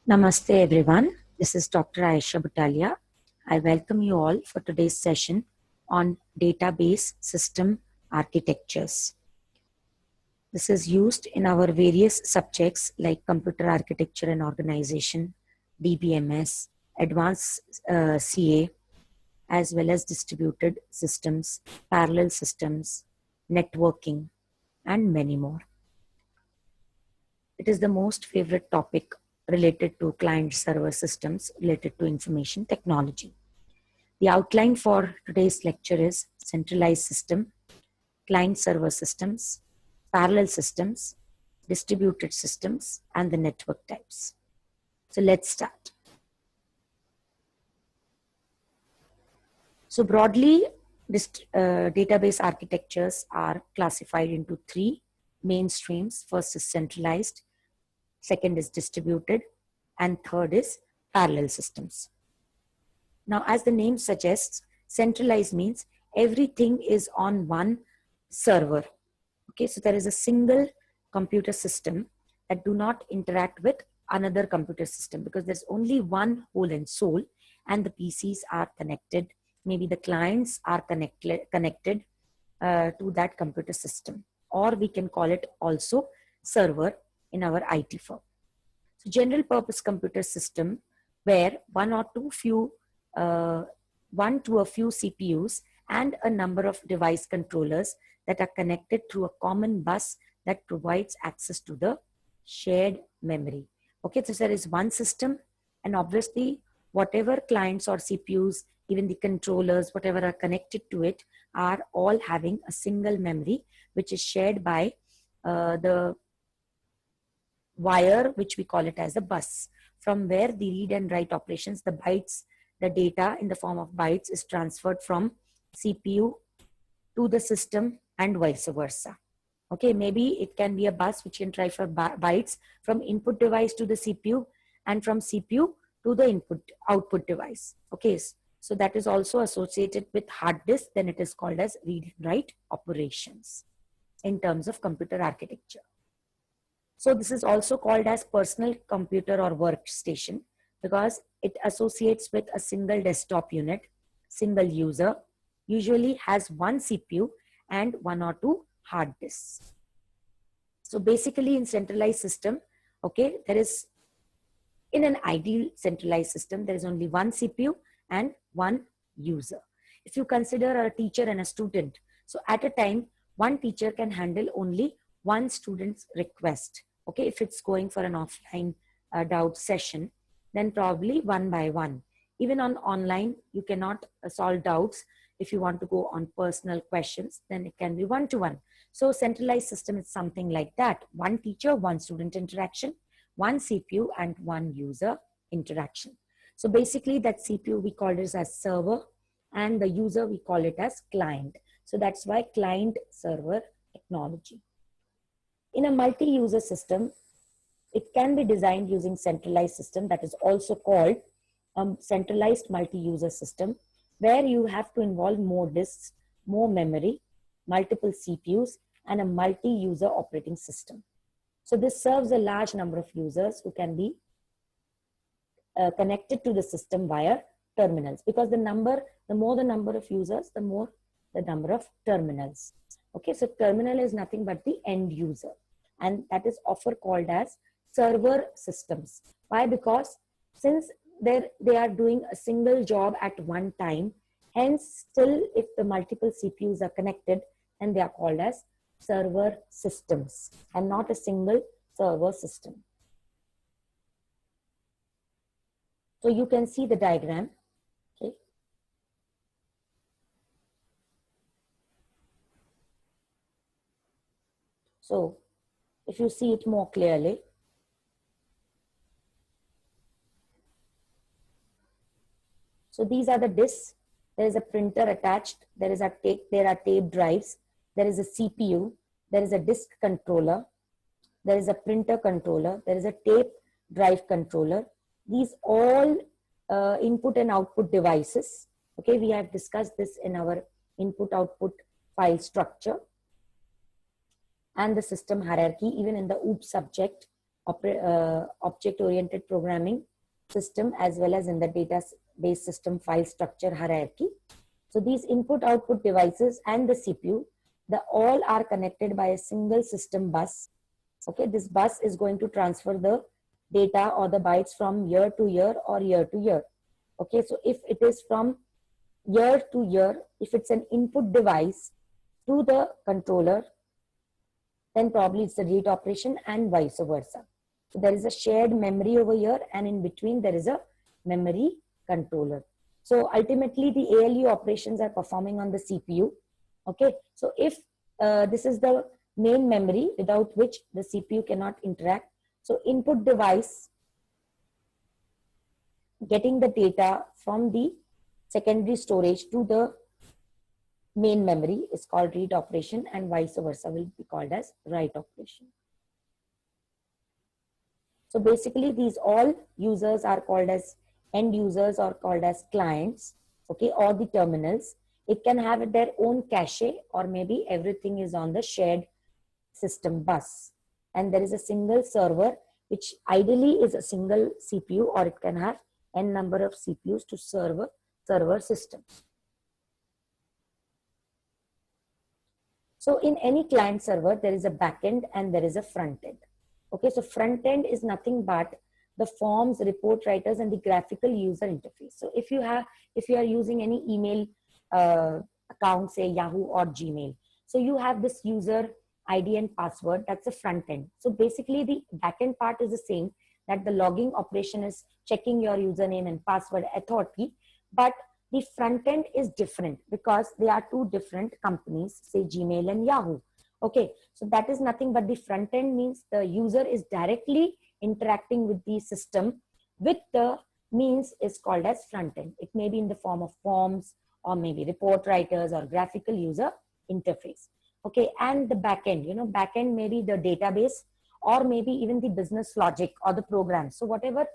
Namaste everyone. This is Dr. Aisha Butalia. I welcome you all for today's session on database system architectures. This is used in our various subjects like computer architecture and organization, DBMS, advanced CA, as well as distributed systems, parallel systems, networking, and many more. It is the most favorite topic related to client-server systems related to information technology. The outline for today's lecture is centralized system, client-server systems, parallel systems, distributed systems, and the network types. So let's start. So broadly, database architectures are classified into three main streams. First is centralized, second is distributed, and third is parallel systems. Now, as the name suggests, centralized means everything is on one server. Okay, so there is a single computer system that do not interact with another computer system because there's only one whole and soul, and the PCs are connected. Maybe the clients are connected to that computer system, or we can call it also server in our IT firm. So general purpose computer system where one to a few CPUs and a number of device controllers that are connected through a common bus that provides access to the shared memory. Okay, so there is one system, and obviously whatever clients or CPUs, even the controllers, whatever are connected to it, are all having a single memory which is shared by the wire, which we call it as a bus, from where the read and write operations, the bytes, the data in the form of bytes is transferred from CPU to the system and vice versa. Okay, maybe it can be a bus which can transfer bytes from input device to the CPU and from CPU to the output device. Okay, so that is also associated with hard disk. Then it is called as read and write operations in terms of computer architecture. So this is also called as personal computer or workstation because it associates with a single desktop unit, single user, usually has one CPU and one or two hard disks. So basically in centralized system, okay, in an ideal centralized system, there is only one CPU and one user. If you consider a teacher and a student, so at a time, one teacher can handle only one student's request. Okay, if it's going for an offline doubt session, then probably one by one. Even on online, you cannot solve doubts. If you want to go on personal questions, then it can be one-to-one. So centralized system is something like that. One teacher, one student interaction, one CPU and one user interaction. So basically that CPU we call it as server and the user we call it as client. So that's why client server technology. In a multi-user system, it can be designed using centralized system that is also called centralized multi-user system where you have to involve more disks, more memory, multiple CPUs and a multi-user operating system. So this serves a large number of users who can be connected to the system via terminals because the more the number of users, the more the number of terminals. Okay, so terminal is nothing but the end user and that is often called as server systems. Why? Because since they are doing a single job at one time, hence still if the multiple CPUs are connected, then they are called as server systems and not a single server system. So you can see the diagram. Okay. So if you see it more clearly, so these are the disks. There is a printer attached. There are tape drives. There is a CPU. There is a disk controller. There is a printer controller. There is a tape drive controller. These all input and output devices. Okay, we have discussed this in our input-output file structure and the system hierarchy, even in the OOP subject. object-oriented programming system, as well as in the database system file structure hierarchy. So these input-output devices and the CPU, the all are connected by a single system bus. Okay, this bus is going to transfer the data or the bytes from year to year or year to year. Okay, so if it is from year to year, if it's an input device to the controller, then probably it's the read operation and vice versa. So there is a shared memory over here, and in between there is a memory controller. So ultimately the ALU operations are performing on the CPU. Okay, so if this is the main memory without which the CPU cannot interact. So input device getting the data from the secondary storage to the main memory is called read operation, and vice versa will be called as write operation. So basically these all users are called as end users or called as clients, okay, or the terminals. It can have their own cache, or maybe everything is on the shared system bus. And there is a single server, which ideally is a single CPU, or it can have n number of CPUs to serve a server system. So in any client server, there is a backend and there is a front end. Okay, so front end is nothing but the forms, report writers, and the graphical user interface. So if you are using any email account, say Yahoo or Gmail, so you have this user ID and password, that's the front end. So basically the backend part is the same, that the logging operation is checking your username and password authority, but the front end is different because they are two different companies, say Gmail and Yahoo. Okay, so that is nothing but the front end means the user is directly interacting with the system with the means is called as front end. It may be in the form of forms, or maybe report writers, or graphical user interface. Okay, and the back end, back end may be the database, or maybe even the business logic or the program. So whatever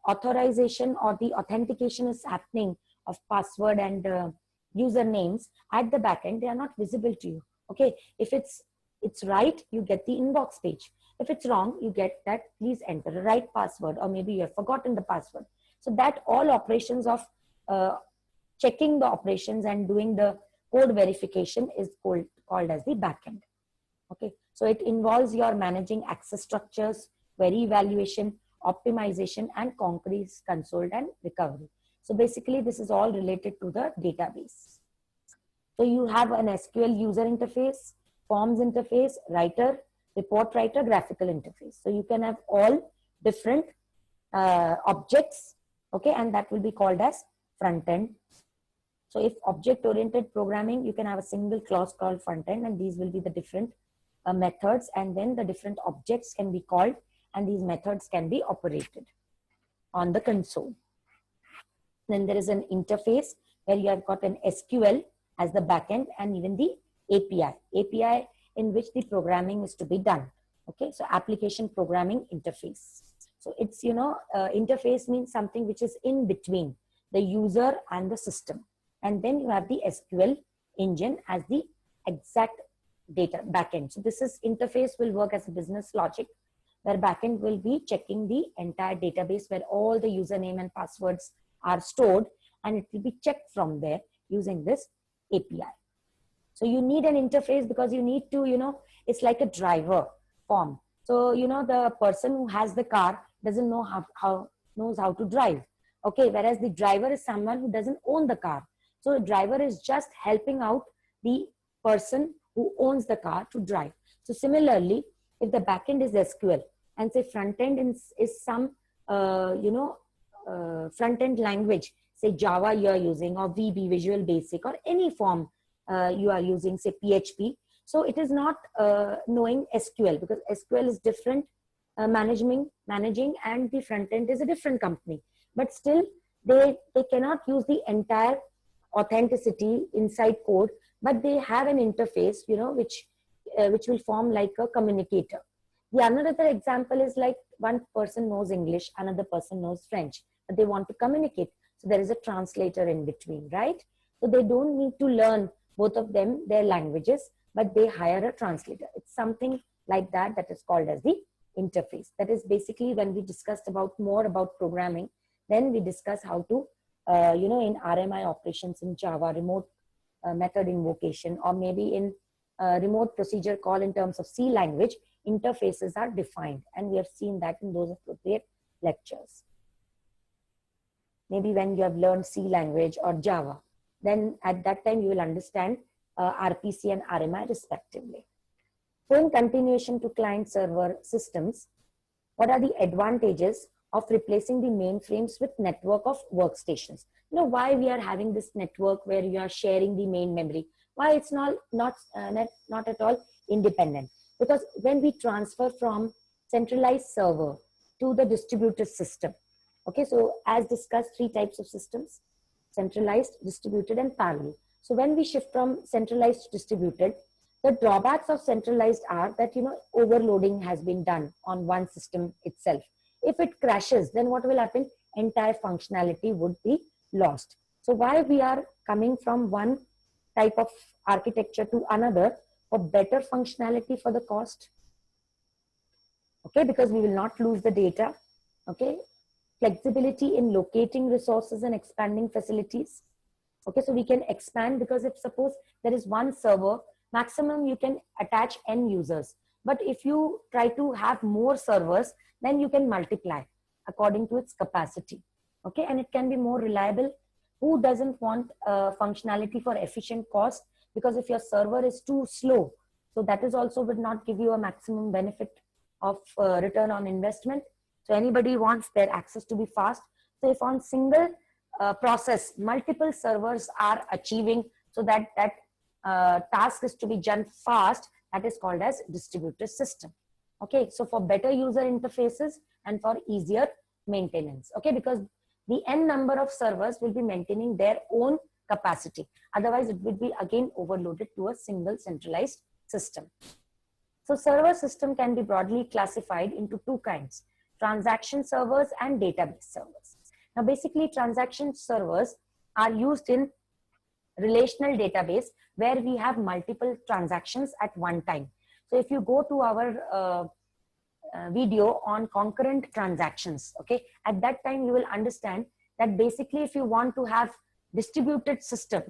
authorization or the authentication is happening of password and usernames at the back end, they are not visible to you. Okay, if it's right, you get the inbox page. If it's wrong, you get that please enter the right password, or maybe you have forgotten the password. So that all operations of checking the operations and doing the code verification is called as the backend. Okay, so it involves your managing access structures, query evaluation, optimization, and concrete console and recovery. So basically this is all related to the database. So you have an SQL user interface, forms interface, writer, report writer, graphical interface. So you can have all different objects, okay, and that will be called as front end. So if object-oriented programming, you can have a single clause called front end, and these will be the different methods, and then the different objects can be called, and these methods can be operated on the console. Then there is an interface where you have got an SQL as the backend, and even the API in which the programming is to be done. Okay, so application programming interface. So it's, interface means something which is in between the user and the system. And then you have the SQL engine as the exact data backend. So this is interface will work as a business logic, where backend will be checking the entire database where all the username and passwords are stored, and it will be checked from there using this API. So you need an interface because you need to, it's like a driver form. So, the person who has the car doesn't know knows how to drive. Okay, whereas the driver is someone who doesn't own the car. So the driver is just helping out the person who owns the car to drive. So similarly, if the backend is SQL and say front end is some, front end language, say Java you are using, or VB, Visual Basic, or any form you are using, say PHP. So it is not knowing SQL, because SQL is different managing, and the front end is a different company. But still, they cannot use the entire authenticity inside code, but they have an interface, which will form like a communicator. The another example is like one person knows English, another person knows French, but they want to communicate. So there is a translator in between, right? So they don't need to learn both of them their languages, but they hire a translator. It's something like that is called as the interface. That is basically when we discussed about more about programming, then we discuss how to, in RMI operations in Java, remote method invocation, or maybe in remote procedure call in terms of C language, interfaces are defined. And we have seen that in those appropriate lectures. Maybe when you have learned C language or Java, then at that time you will understand RPC and RMI respectively. So in continuation to client server systems, what are the advantages of replacing the mainframes with network of workstations? You know, why we are having this network where you are sharing the main memory? Why it's not at all independent? Because when we transfer from centralized server to the distributed system, okay, so as discussed, 3 types of systems: centralized, distributed, and parallel. So when we shift from centralized to distributed, the drawbacks of centralized are that, overloading has been done on one system itself. If it crashes, then what will happen? Entire functionality would be lost. So why we are coming from one type of architecture to another? For better functionality for the cost. Okay, because we will not lose the data. Okay, flexibility in locating resources and expanding facilities. Okay, so we can expand, because if suppose there is one server, maximum you can attach n users. But if you try to have more servers, then you can multiply according to its capacity. Okay, and it can be more reliable. Who doesn't want functionality for efficient cost? Because if your server is too slow, so that is also would not give you a maximum benefit of return on investment. So anybody wants their access to be fast. So if on single process, multiple servers are achieving, so that task is to be done fast, that is called as distributed system. Okay, so for better user interfaces and for easier maintenance. Okay, because the n number of servers will be maintaining their own capacity. Otherwise, it would be again overloaded to a single centralized system. So server system can be broadly classified into 2 kinds: transaction servers and database servers. Now, basically, transaction servers are used in relational database where we have multiple transactions at one time. So if you go to our video on concurrent transactions, okay, at that time you will understand that basically if you want to have distributed system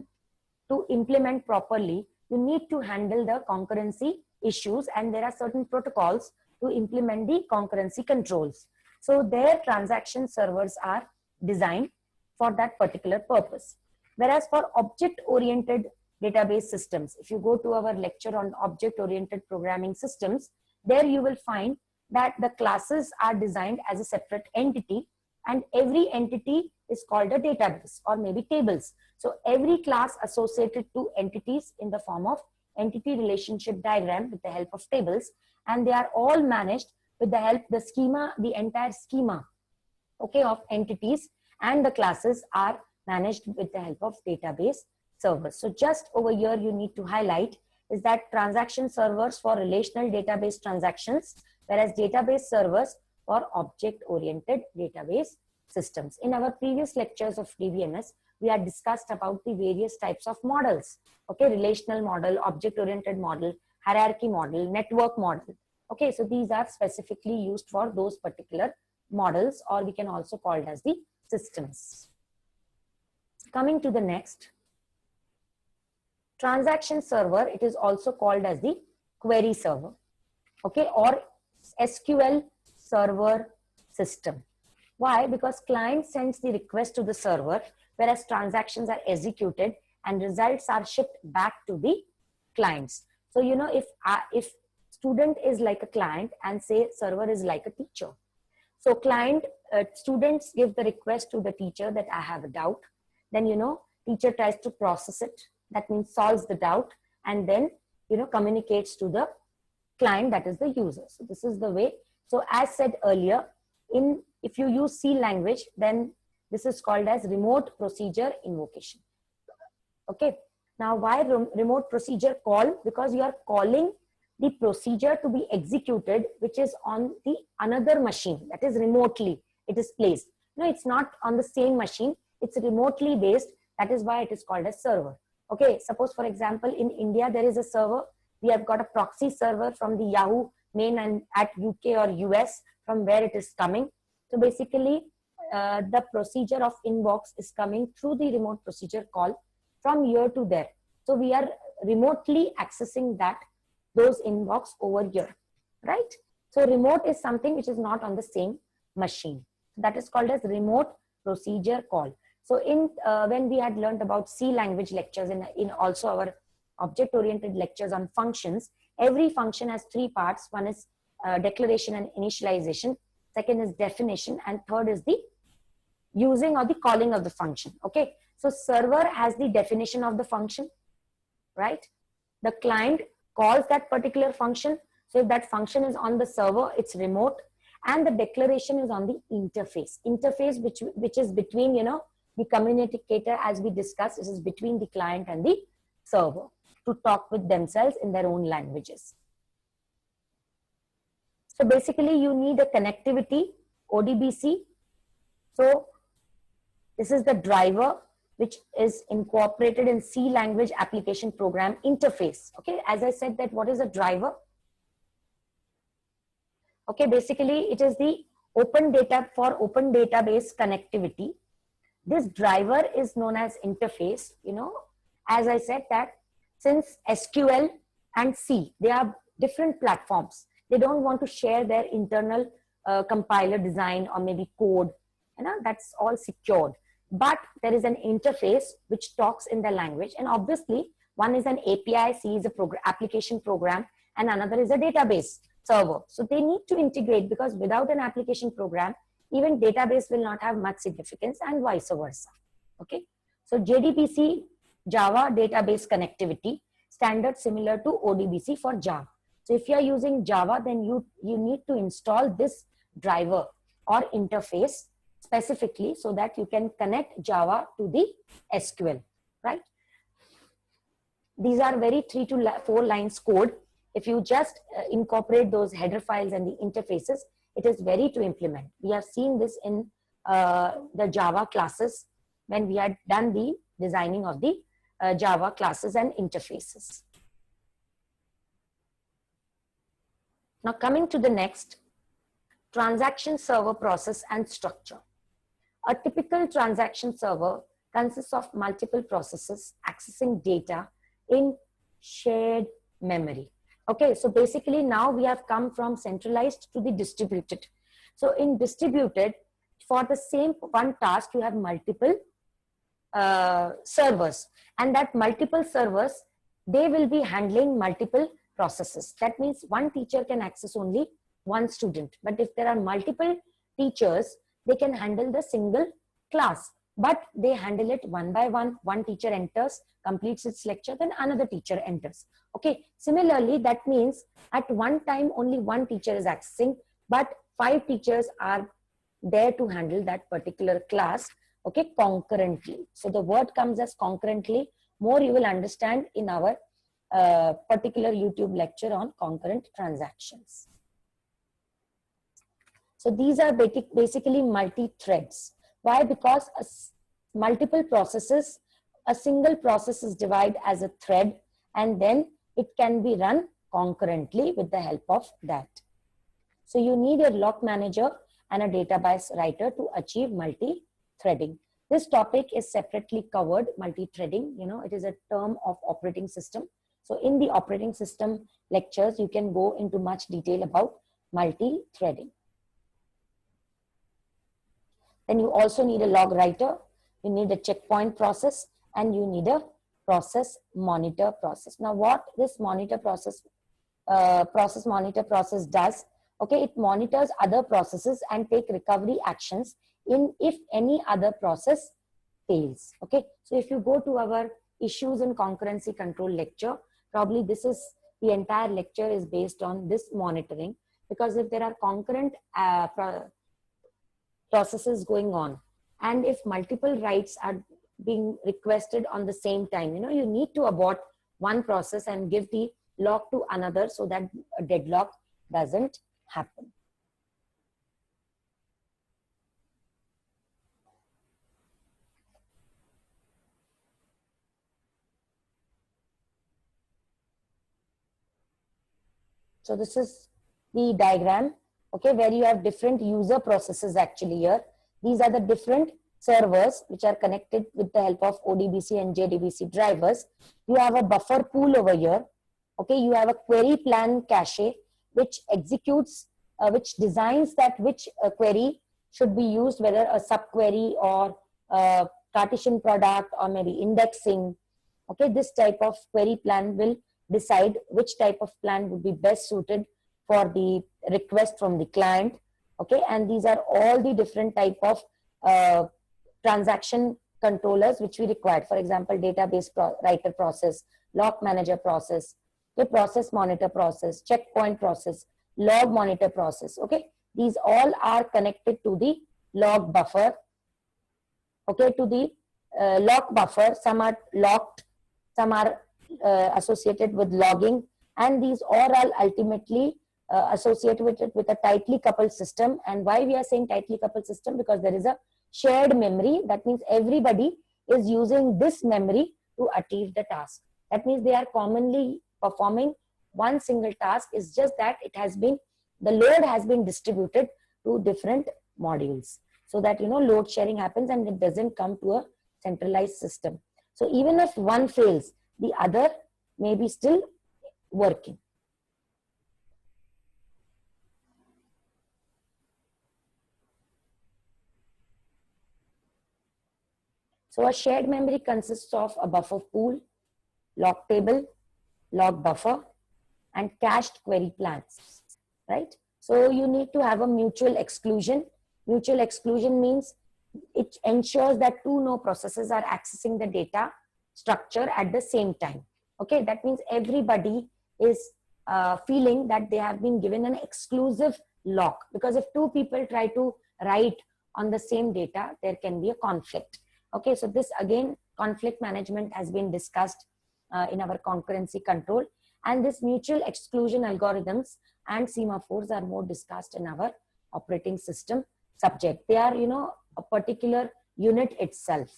to implement properly, you need to handle the concurrency issues, and there are certain protocols to implement the concurrency controls. So their transaction servers are designed for that particular purpose. Whereas for object-oriented database systems, if you go to our lecture on object-oriented programming systems, there you will find that the classes are designed as a separate entity, and every entity is called a database or maybe tables. So every class associated to entities in the form of entity relationship diagram with the help of tables, and they are all managed with the help, the schema, the entire schema, okay, of entities, and the classes are managed with the help of database servers. So just over here you need to highlight is that transaction servers for relational database transactions, whereas database servers for object-oriented database systems. In our previous lectures of DBMS, we had discussed about the various types of models. Okay, relational model, object-oriented model, hierarchy model, network model. Okay, so these are specifically used for those particular models, or we can also call it as the systems. Coming to the next, transaction server, it is also called as the query server, okay, or SQL server system. Why? Because client sends the request to the server, whereas transactions are executed and results are shipped back to the clients. So, you know, if student is like a client and say server is like a teacher. So students give the request to the teacher that I have a doubt. Then, you know, teacher tries to process it. That means solves the doubt, and then, you know, communicates to the client, that is the user. So this is the way. So as said earlier, if you use C language, then this is called as remote procedure invocation. Okay. Now, why remote procedure call? Because you are calling the procedure to be executed, which is on the another machine, that is remotely it is placed. No, it's not on the same machine. It's remotely based. That is why it is called a server. Okay. Suppose, for example, in India, there is a server. We have got a proxy server from the Yahoo main and at UK or US from where it is coming. So basically, the procedure of inbox is coming through the remote procedure call from here to there. So we are remotely accessing those inbox over here, right? So remote is something which is not on the same machine. That is called as remote procedure call. So in when we had learned about C language lectures, in also our object oriented lectures on functions, every function has three parts. One is declaration and initialization, second is definition, and third is the using or the calling of the function. Okay, so server has the definition of the function, right? The client calls that particular function. So if that function is on the server, it's remote, and the declaration is on the interface which is between, the communicator, as we discussed. This is between the client and the server to talk with themselves in their own languages. So basically you need a connectivity, ODBC. So this is the driver which is incorporated in C language application program interface. Okay, as I said, that what is a driver? Okay, basically it is the open database connectivity. This driver is known as interface. As I said, that since SQL and C, they are different platforms. They don't want to share their internal compiler design or maybe code. That's all secured. But there is an interface which talks in the language, and obviously one is an API, C is a application program, and another is a database server. So they need to integrate, because without an application program, even database will not have much significance, and vice versa. Okay, so JDBC, Java database connectivity, standard similar to ODBC for Java. So if you are using Java, then you need to install this driver or interface specifically so that you can connect Java to the SQL, right? These are very 3 to 4 lines code. If you just incorporate those header files and the interfaces, it is very to implement. We have seen this in the Java classes when we had done the designing of the Java classes and interfaces. Now coming to the next, transaction server process and structure. A typical transaction server consists of multiple processes accessing data in shared memory. Okay, so basically now we have come from centralized to the distributed. So in distributed, for the same one task, you have multiple servers, and that multiple servers, they will be handling multiple processes. That means one teacher can access only one student, but if there are multiple teachers, they can handle the single class, but they handle it one by one. One teacher enters, completes its lecture, then another teacher enters. Okay, similarly, that means at one time only one teacher is accessing, but 5 teachers are there to handle that particular class, okay, concurrently. So the word comes as concurrently. More you will understand in our particular YouTube lecture on concurrent transactions. So these are basically multi-threads. Why? Because multiple processes, a single process is divided as a thread, and then it can be run concurrently with the help of that. So you need a lock manager and a database writer to achieve multi-threading. This topic is separately covered, multi-threading. It is a term of operating system. So in the operating system lectures, you can go into much detail about multi-threading. Then you also need a log writer, you need a checkpoint process, and you need a process monitor process. Now what this monitor process, monitor process does, okay, it monitors other processes and take recovery actions if any other process fails. Okay, so if you go to our issues in concurrency control lecture, probably the entire lecture is based on this monitoring, because if there are concurrent processes going on, and if multiple writes are being requested on the same time, you need to abort one process and give the lock to another so that a deadlock doesn't happen. So this is the diagram, okay, where you have different user processes actually here. These are the different servers which are connected with the help of ODBC and JDBC drivers. You have a buffer pool over here. Okay, you have a query plan cache which executes, which designs that which query should be used, whether a subquery or Cartesian product or maybe indexing. Okay, this type of query plan will decide which type of plan would be best suited for the request from the client. Okay, and these are all the different type of transaction controllers which we required. For example, database writer process, lock manager process, the process monitor process, checkpoint process, log monitor process. Okay, these all are connected to the log buffer. Okay, to the lock buffer. Some are locked, some are associated with logging, and these all are ultimately associated with a tightly coupled system. And why we are saying tightly coupled system? Because there is a shared memory. That means everybody is using this memory to achieve the task. That means they are commonly performing one single task. It's just that it has been, the load has been distributed to different modules, so that, you know, load sharing happens and it doesn't come to a centralized system. So even if one fails, the other may be still working. So a shared memory consists of a buffer pool, log table, log buffer, and cached query plans, right? So you need to have a mutual exclusion. Mutual exclusion means it ensures that two no processes are accessing the data structure at the same time. Okay, that means everybody is feeling that they have been given an exclusive lock, because if two people try to write on the same data, there can be a conflict. Okay, so this again, conflict management has been discussed in our concurrency control, and this mutual exclusion algorithms and semaphores are more discussed in our operating system subject. They are, you know, a particular unit itself.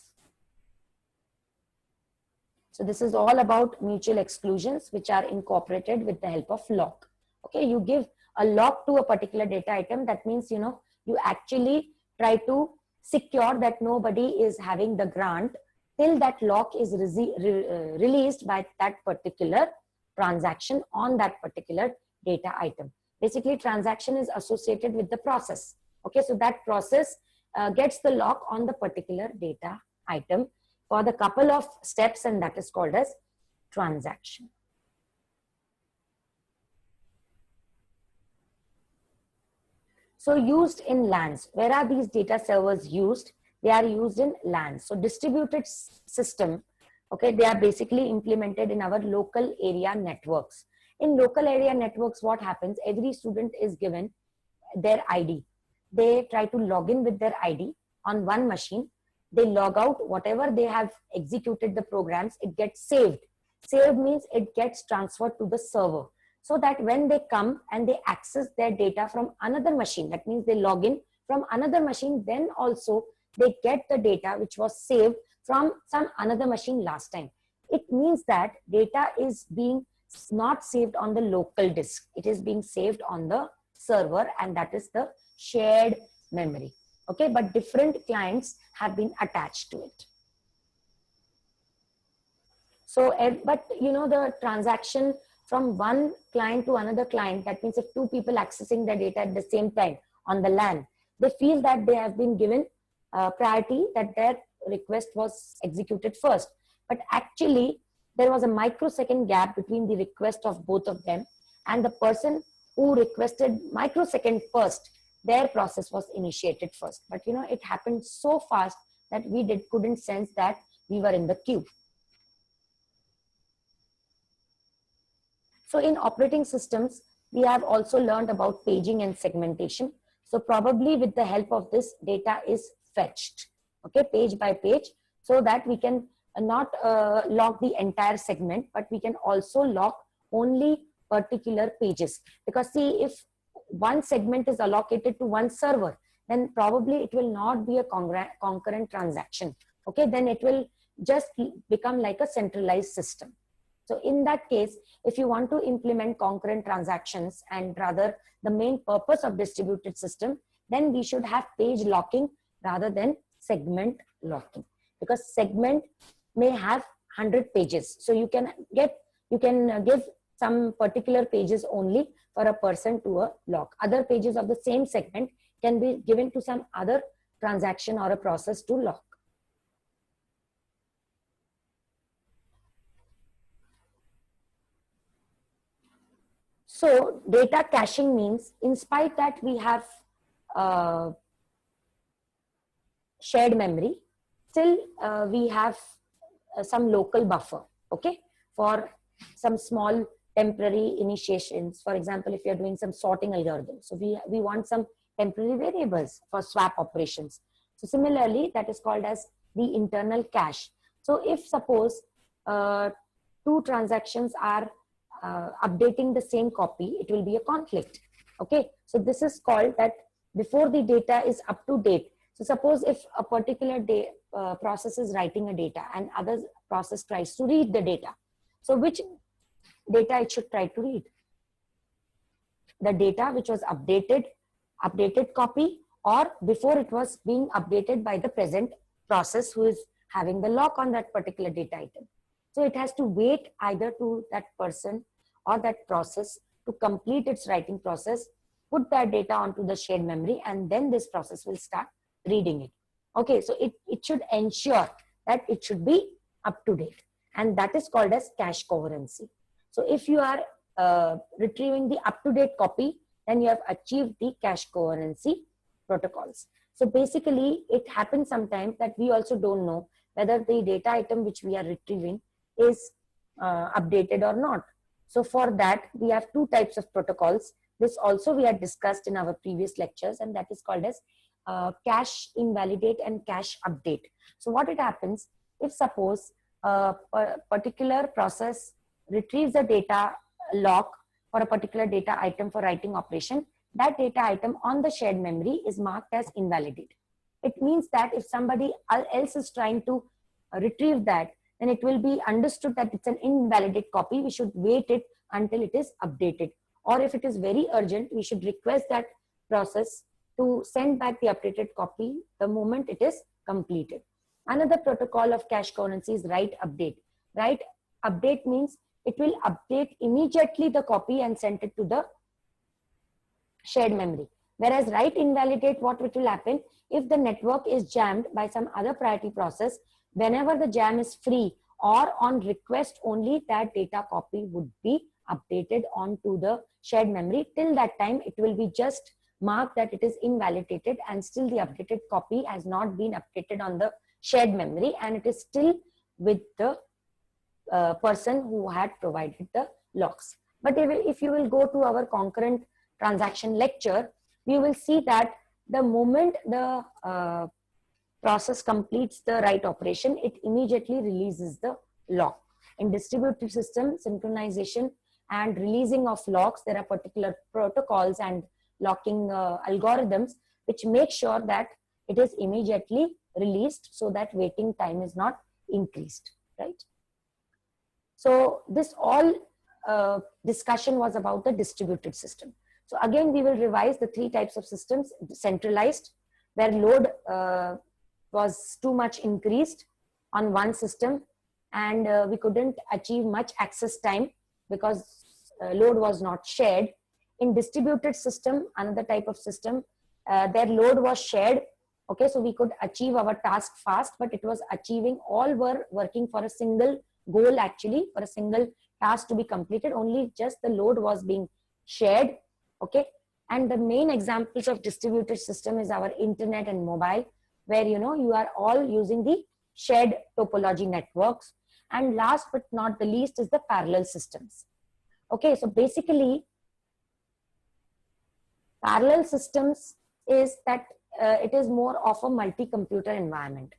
So this is all about mutual exclusions which are incorporated with the help of lock. Okay, you give a lock to a particular data item. That means, you know, you actually try to secure that nobody is having the grant till that lock is released by that particular transaction on that particular data item. Basically, transaction is associated with the process. Okay, so that process gets the lock on the particular data item for the couple of steps, and that is called as transaction. So used in LANs. Where are these data servers used? They are used in LANs. So distributed system, okay, they are basically implemented in our local area networks. In local area networks, what happens? Every student is given their ID. They try to log in with their ID on one machine. They log out, whatever they have executed the programs, it gets saved. Saved means it gets transferred to the server, so that when they come and they access their data from another machine, that means they log in from another machine, then also they get the data which was saved from some another machine last time. It means that data is being not saved on the local disk. It is being saved on the server, and that is the shared memory. Okay, but different clients have been attached to it. So, but you know, the transaction from one client to another client, that means if two people accessing the data at the same time on the LAN, they feel that they have been given priority, that their request was executed first. But actually, there was a microsecond gap between the request of both of them, and the person who requested microsecond first, their process was initiated first. But you know, it happened so fast that we couldn't sense that we were in the queue. So in operating systems, we have also learned about paging and segmentation. So probably with the help of this, data is fetched, okay, page by page, so that we can not log the entire segment, but we can also log only particular pages. Because see, if one segment is allocated to one server, then probably it will not be a concurrent transaction. Okay, then it will just become like a centralized system. So in that case, if you want to implement concurrent transactions and rather the main purpose of distributed system, then we should have page locking rather than segment locking, because segment may have 100 pages. So you can give some particular pages only for a person to a lock. Other pages of the same segment can be given to some other transaction or a process to lock. So data caching means, in spite that we have shared memory, still we have some local buffer, okay, for some small temporary initiations. For example, if you're doing some sorting algorithm, so we want some temporary variables for swap operations. So similarly, that is called as the internal cache. So if suppose two transactions are updating the same copy, it will be a conflict. Okay, so this is called that before the data is up to date. So suppose if a particular process is writing a data and other process tries to read the data. So which data it should try to read? The data which was updated copy, or before it was being updated by the present process who is having the lock on that particular data item. So it has to wait either to that person or that process to complete its writing process, put that data onto the shared memory, and then this process will start reading it. Okay, so it should ensure that it should be up to date, and that is called as cache coherency. So if you are retrieving the up-to-date copy, then you have achieved the cache coherency protocols. So basically, it happens sometimes that we also don't know whether the data item which we are retrieving is updated or not. So for that, we have two types of protocols. This also we had discussed in our previous lectures, and that is called as cache invalidate and cache update. So what it happens, if suppose a particular process retrieves a data lock for a particular data item for writing operation, that data item on the shared memory is marked as invalidate. It means that if somebody else is trying to retrieve that, then it will be understood that it's an invalid copy. We should wait it until it is updated. Or if it is very urgent, we should request that process to send back the updated copy the moment it is completed. Another protocol of cache coherency is write update. Write update means it will update immediately the copy and send it to the shared memory. Whereas write invalidate, what it will happen, if the network is jammed by some other priority process, whenever the jam is free or on request only, that data copy would be updated onto the shared memory. Till that time, it will be just marked that it is invalidated, and still the updated copy has not been updated on the shared memory, and it is still with the person who had provided the locks. But if you will go to our concurrent transaction lecture, you will see that the moment the process completes the write operation, it immediately releases the lock. In distributed system, synchronization and releasing of locks, there are particular protocols and locking algorithms which make sure that it is immediately released so that waiting time is not increased, right? So this all discussion was about the distributed system. So again, we will revise the three types of systems: centralized, where load was too much increased on one system, and we couldn't achieve much access time because load was not shared. In distributed system, another type of system, their load was shared. Okay, so we could achieve our task fast, but it was achieving, all were working for a single goal, actually for a single task to be completed, only just the load was being shared. Okay, and the main examples of distributed system is our internet and mobile, where you are all using the shared topology networks. And last but not the least is the parallel systems. Okay, so basically parallel systems is that it is more of a multi-computer environment.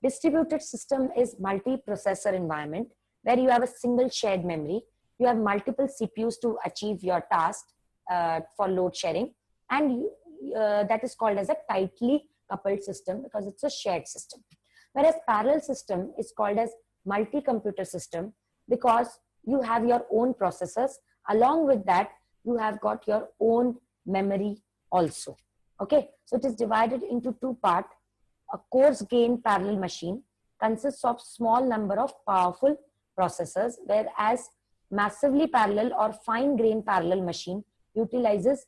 Distributed system is multi-processor environment, where you have a single shared memory. You have multiple CPUs to achieve your task for load sharing, and that is called as a tightly coupled system because it's a shared system. Whereas parallel system is called as multi-computer system because you have your own processors. Along with that, you have got your own memory also. Okay, so it is divided into two parts. A coarse grain parallel machine consists of small number of powerful processors, whereas massively parallel or fine grain parallel machine utilizes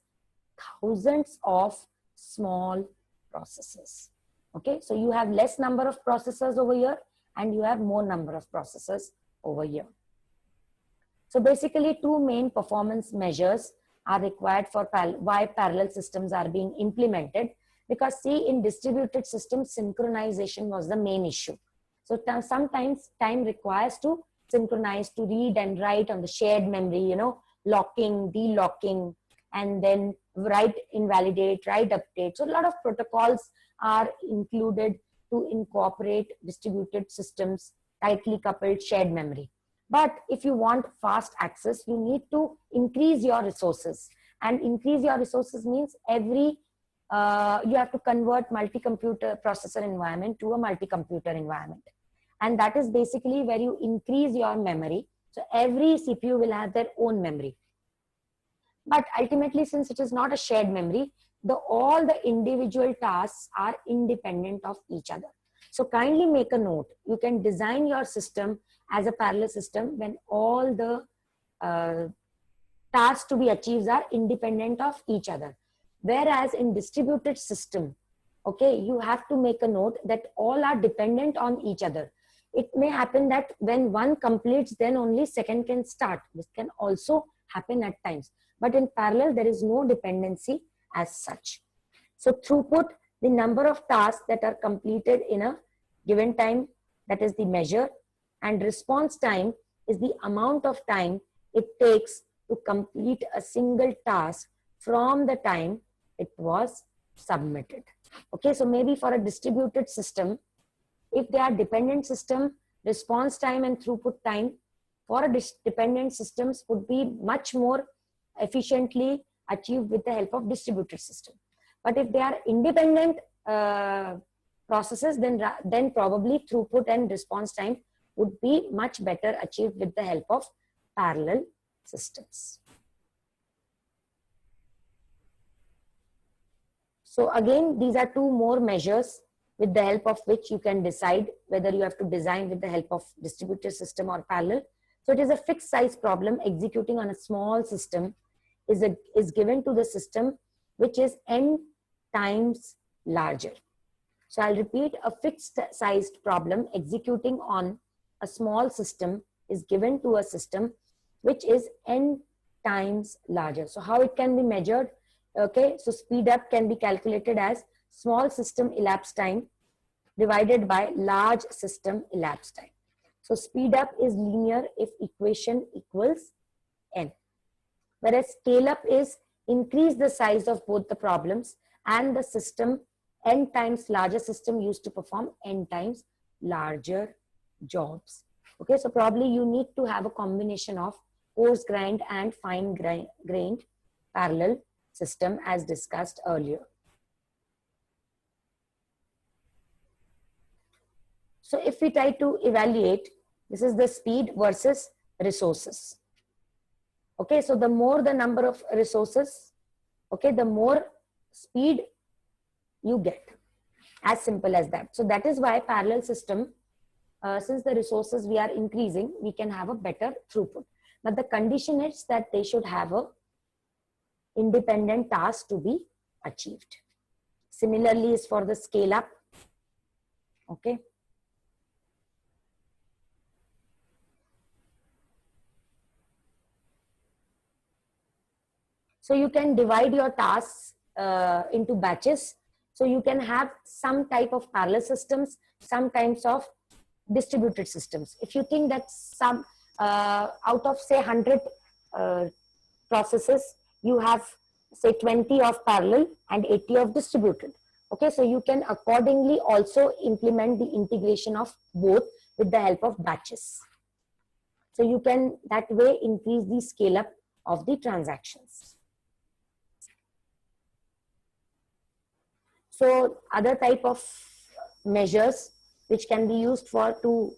thousands of small processors. Okay, so you have less number of processors over here and you have more number of processors over here. So basically two main performance measures are required for why parallel systems are being implemented, because see, in distributed systems synchronization was the main issue. So sometimes time requires to synchronize, to read and write on the shared memory, you know, locking, delocking, and then write invalidate, write update. So a lot of protocols are included to incorporate distributed systems, tightly coupled shared memory. But if you want fast access, you need to increase your resources. And increase your resources means you have to convert multi-computer processor environment to a multi-computer environment. And that is basically where you increase your memory. So every CPU will have their own memory. But ultimately, since it is not a shared memory, all the individual tasks are independent of each other. So kindly make a note. You can design your system as a parallel system when all the tasks to be achieved are independent of each other. Whereas in distributed system, okay, you have to make a note that all are dependent on each other. It may happen that when one completes, then only second can start. This can also happen at times. But in parallel, there is no dependency as such. So throughput, the number of tasks that are completed in a given time, that is the measure, and response time is the amount of time it takes to complete a single task from the time it was submitted. Okay, so maybe for a distributed system, if they are dependent system, response time and throughput time for a dependent systems would be much more efficiently achieved with the help of distributed system. But if they are independent processes, then probably throughput and response time would be much better achieved with the help of parallel systems. So again, these are two more measures with the help of which you can decide whether you have to design with the help of distributed system or parallel. So it is a fixed size problem executing on a small system is given to the system which is n times larger. So I'll repeat, a fixed sized problem executing on a small system is given to a system which is n times larger. So how it can be measured? Okay, so speed up can be calculated as small system elapsed time divided by large system elapsed time. So speed up is linear if equation equals n. Whereas scale up is increase the size of both the problems and the system n times larger system used to perform n times larger jobs. Okay, so probably you need to have a combination of coarse grained and fine grained parallel system as discussed earlier. So if we try to evaluate, this is the speed versus resources. Okay, so the more the number of resources, okay, the more speed you get. As simple as that. So that is why parallel system, since the resources we are increasing, we can have a better throughput. But the condition is that they should have a independent task to be achieved. Similarly is for the scale up. Okay. So you can divide your tasks into batches. So you can have some type of parallel systems, some types of distributed systems. If you think that some out of say 100 processes, you have say 20 of parallel and 80 of distributed. Okay, so you can accordingly also implement the integration of both with the help of batches. So you can that way increase the scale up of the transactions. So other type of measures which can be used for to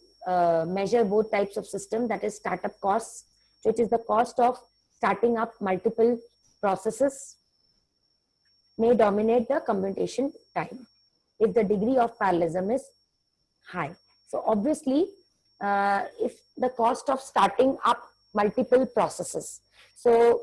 measure both types of system, that is startup costs So it is the cost of starting up multiple processes may dominate the computation time if the degree of parallelism is high. So obviously, if the cost of starting up multiple processes, so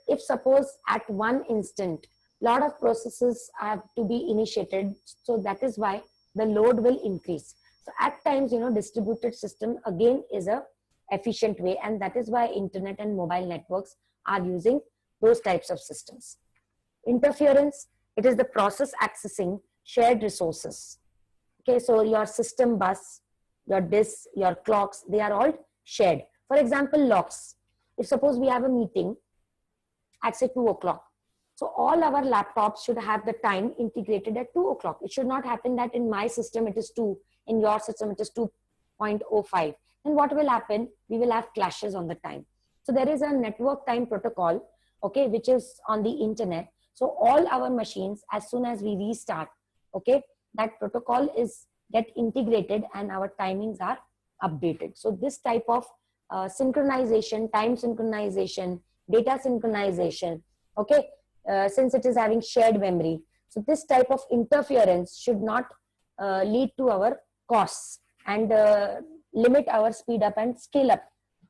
if suppose at one instant lot of processes have to be initiated, so that is why the load will increase. So at times, distributed system again is a efficient way, and that is why internet and mobile networks are using those types of systems. Interference, it is the process accessing shared resources. Okay, so your system bus, your disks, your clocks, they are all shared. For example, locks. If suppose we have a meeting at say 2 o'clock, so all our laptops should have the time integrated at 2 o'clock. It should not happen that in my system it is 2, in your system it is 2.05. Then what will happen? We will have clashes on the time. So there is a network time protocol, okay, which is on the internet. So all our machines, as soon as we restart, okay, that protocol is get integrated and our timings are updated. So this type of synchronization, time synchronization, data synchronization, okay, since it is having shared memory. So this type of interference should not lead to our costs and limit our speed up and scale up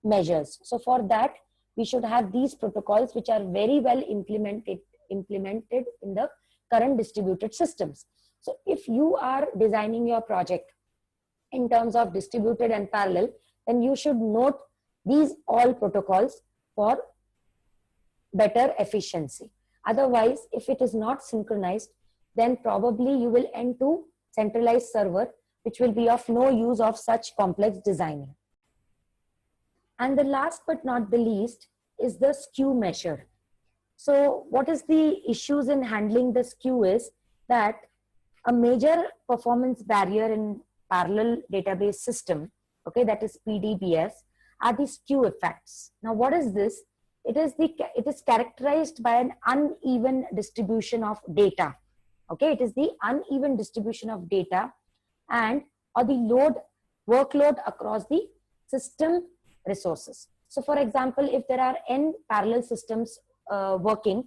measures. So for that, we should have these protocols which are very well implemented in the current distributed systems. So if you are designing your project in terms of distributed and parallel, then you should note these all protocols for better efficiency. Otherwise, if it is not synchronized, then probably you will end to centralized server, which will be of no use of such complex designing. And the last but not the least is the skew measure. So what is the issues in handling the skew is that a major performance barrier in parallel database system, okay, that is PDBS, are the skew effects. Now what is this? It is characterized by an uneven distribution of data. Okay, it is the uneven distribution of data and or the workload across the system resources. So for example, if there are n parallel systems working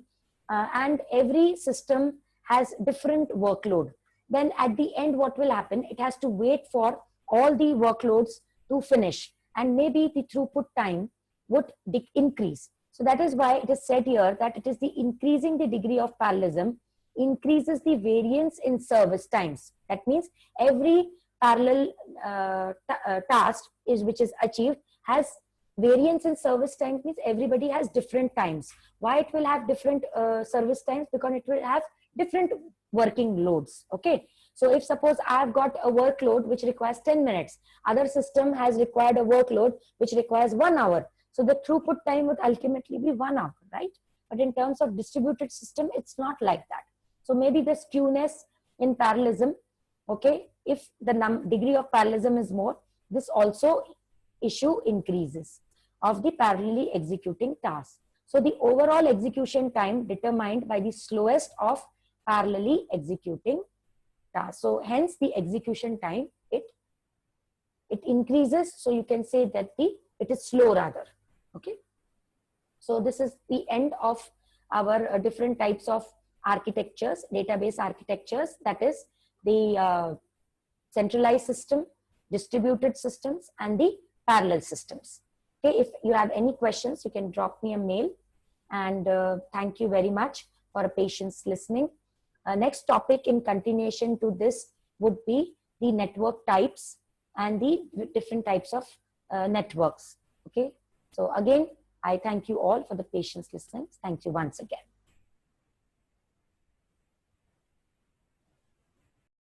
and every system has different workload, then at the end what will happen? It has to wait for all the workloads to finish and maybe the throughput time would increase. So that is why it is said here that it is the increasing the degree of parallelism increases the variance in service times. That means every parallel task which is achieved has variance in service time, means everybody has different times. Why it will have different service times? Because it will have different working loads. Okay, so if suppose I've got a workload which requires 10 minutes, other system has required a workload which requires 1 hour. So the throughput time would ultimately be 1 hour, right? But in terms of distributed system, it's not like that. So maybe the skewness in parallelism, okay, if the degree of parallelism is more, this also issue increases of the parallelly executing task. So the overall execution time determined by the slowest of parallelly executing tasks. So hence the execution time, it increases. So you can say that it is slow rather. Okay. So this is the end of our different types of architectures, database architectures, that is the centralized system, distributed systems, and the parallel systems. Okay, if you have any questions, you can drop me a mail. And thank you very much for a patience listening. Next topic in continuation to this would be the network types and the different types of networks. Okay, so again, I thank you all for the patience listening. Thank you once again.